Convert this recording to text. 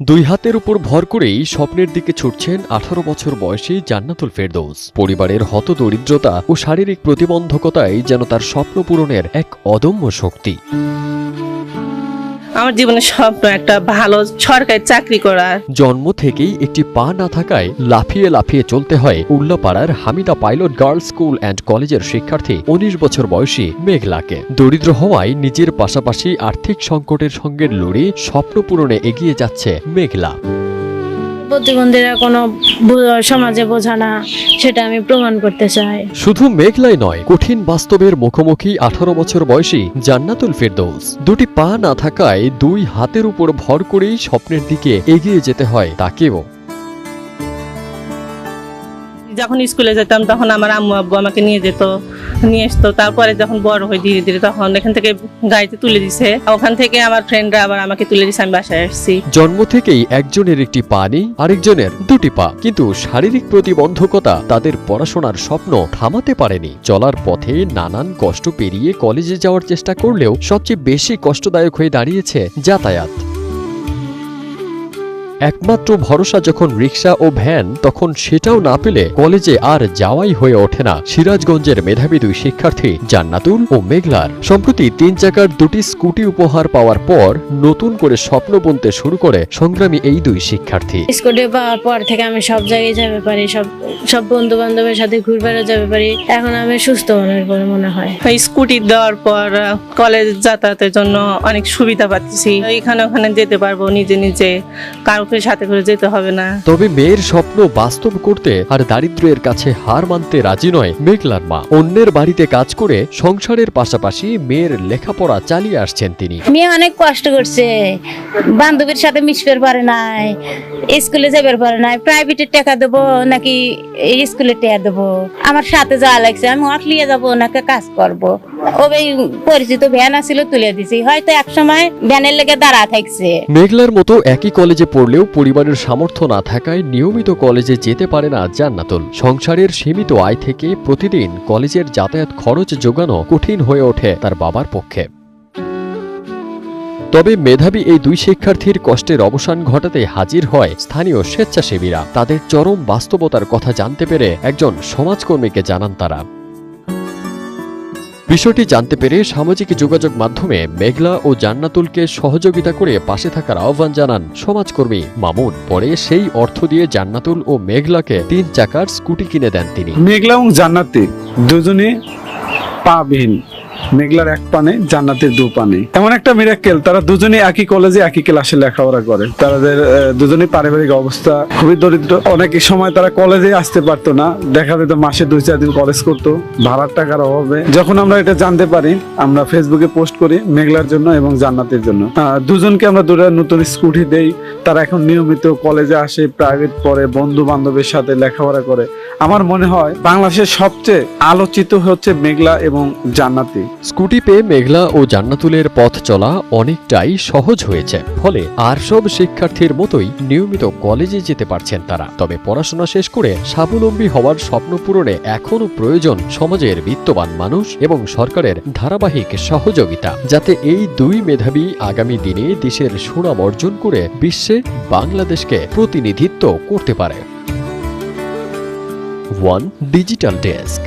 দুই হাতের উপর ভর করেই স্বপ্নের দিকে ছুটছেন 18 বছর বয়সী জান্নাতুল ফেরদৌস। পরিবারের হতদরিদ্রতা ও শারীরিক প্রতিবন্ধকতাই যেন তার স্বপ্ন পূরণের এক অদম্য শক্তি। আমার জীবনের স্বপ্ন একটা ভালো সরকারি চাকরি করার। জন্ম থেকেই একটি পা না থাকায় লাফিয়ে লাফিয়ে চলতে হয় উল্লাপাড়ার Hamida pilot girls school and কলেজের শিক্ষার্থী 19 বছর বয়সী মেঘলাকে। দরিদ্র হওয়ায় নিজের পাশাপাশি আর্থিক সংকটের সঙ্গে লড়ে স্বপ্ন পূরণে এগিয়ে যাচ্ছে মেঘলা। প্রতিবন্ধীরা কোনো সমাজে বোঝা না, সেটা আমি প্রমাণ করতে চাই। শুধু মেঘলাই নয়, কঠিন বাস্তবের মুখোমুখি 18 বছর বয়সী জান্নাতুল ফেরদৌস। দুটি পা না থাকায় দুই হাতের উপর ভর করেই স্বপ্নের দিকে এগিয়ে যেতে হয় তাকেও। যখন স্কুলে যেতাম তখন আমার আম্মু আব্বু আমাকে নিয়ে আসতো। তারপরে যখন বড় হই ধীরে ধীরে তখন এখান থেকে গাড়িতে তুলে দিছে। ওখান থেকে আমার ফ্রেন্ডরা আবার আমাকে তুলে দিছে, আমি বাসায় আসছি। জন্ম থেকেই একজনের একটি পা নেই, আরেকজনের দুটি পা, কিন্তু শারীরিক প্রতিবন্ধকতা তাদের পড়াশোনার স্বপ্ন থামাতে পারেনি। চলার পথে নানান কষ্ট পেরিয়ে কলেজে যাওয়ার চেষ্টা করলেও সবচেয়ে বেশি কষ্টদায়ক হয়ে দাঁড়িয়েছে যাতায়াত। একমাত্র ভরসা যখন রিকশা ও ভ্যান, তখন সেটাও না পেলে কলেজে আর যাওয়াই হয়ে ওঠে না সিরাজগঞ্জের মেধাবী দুই শিক্ষার্থী জান্নাতুল ও মেঘলার। সম্প্রতি 3 চাকার দুটি স্কুটি উপহার পাওয়ার পর নতুন করে স্বপ্ন বুনতে শুরু করে সংগ্রামী এই দুই শিক্ষার্থী। স্কুটি পাওয়ার পর থেকে আমি সব জায়গায় যাবে পারি, সব বন্ধু বান্ধবের সাথে ঘুরবেড়া যাবে পারি। এখন আমি সুস্থ বলে মনে হয়। স্কুটি দেওয়ার পর কলেজ যাতায়াতের জন্য অনেক সুবিধা পাচ্ছি। এখানে ওখানে যেতে পারবো, নিজে নিজে, কারোকে সাথে করে যেতে হবে না। তবে মেয়ের স্বপ্ন বাস্তব করতে আর দারিদ্র্যের কাছে হার মানতে রাজি নয় মেঘলার মা। অন্যের বাড়িতে কাজ করে সংসারের পাশাপাশি মেয়ের লেখাপড়া চালিয়ে আসছেন তিনি। মেয়ে অনেক কষ্ট করছে, বান্ধবীর সাথে মিশতে পারে নাই, স্কুলে যাবে পারে নাই। প্রাইভেটের টাকা দেবো নাকি স্কুলে টাকা দেবো, আমার সাথে যাওয়া লাগছে। আমি অটলিয়ে যাবো নাকি কাজ করবো। ওই পরিচিত ভ্যান আসছিল, তুলে দিছি। হয়তো এক সময় ভ্যানের লেগে দাঁড়া থাকছে। মেঘলার মতো একই কলেজে পড়লেও পরিবারের সামর্থ্য না থাকায় নিয়মিত কলেজে যেতে পারে না জান্নাতুল। সংসারের সীমিত আয় থেকে প্রতিদিন কলেজের যাতায়াত খরচ জোগানো কঠিন হয়ে ওঠে তার বাবার পক্ষে। তবে মেধাবী এই দুই শিক্ষার্থীর কষ্টের অবসান ঘটাতে হাজির হয় স্থানীয় স্বেচ্ছাসেবীরা। তাদের চরম বাস্তবতার কথা জানতে পেরে একজন সমাজকর্মীকে জানান তারা। বিষয়টি জানতে পেরে সামাজিক যোগাযোগ মাধ্যমে মেঘলা ও জান্নাতুলকে সহযোগিতা করে পাশে থাকার আহ্বান জানান সমাজকর্মী মামুন। পরে সেই অর্থ দিয়ে জান্নাতুল ও মেঘলাকে 3 চাকার স্কুটি কিনে দেন তিনি। মেঘলা এবং জান্নাতি দুজনে পাবিহীন, মেঘলার এক পানে, জান্নাতের 2 পানে। এমন একটা মিরাক্কেল, তারা দুজনে একই কলেজে একই ক্লাসে লেখাপড়া করে। তাদের দুজনেই পারিবারিক অবস্থা খুবই দরিদ্র। অনেক সময় তারা কলেজে আসতে পারতো না, দেখা যেত মাসে 2-4 দিন কলেজ করতো ভাড়ার টাকার অভাবে। যখন আমরা এটা জানতে পারি, আমরা ফেসবুকে পোস্ট করি মেঘলার জন্য এবং জান্নাতের জন্য। দুজনকে আমরা 2টা নতুন স্কুটি দেই। তারা এখন নিয়মিত কলেজে আসে, প্রাইভেট পড়ে, বন্ধু বান্ধবের সাথে লেখাপড়া করে। আমার মনে হয় বাংলাদেশের সবচেয়ে আলোচিত হচ্ছে মেঘলা এবং জান্নাতি। স্কুটি পেয়ে মেঘলা ও জান্নাতুলের পথ চলা অনেকটাই সহজ হয়েছে। ফলে আর সব শিক্ষার্থীর মতোই নিয়মিত কলেজে যেতে পারছেন তারা। তবে পড়াশোনা শেষ করে স্বাবলম্বী হওয়ার স্বপ্ন পূরণে এখনও প্রয়োজন সমাজের বিত্তবান মানুষ এবং সরকারের ধারাবাহিক সহযোগিতা, যাতে এই দুই মেধাবী আগামী দিনে দেশের সুনাম অর্জন করে বিশ্বে বাংলাদেশকে প্রতিনিধিত্ব করতে পারে। One digital desk.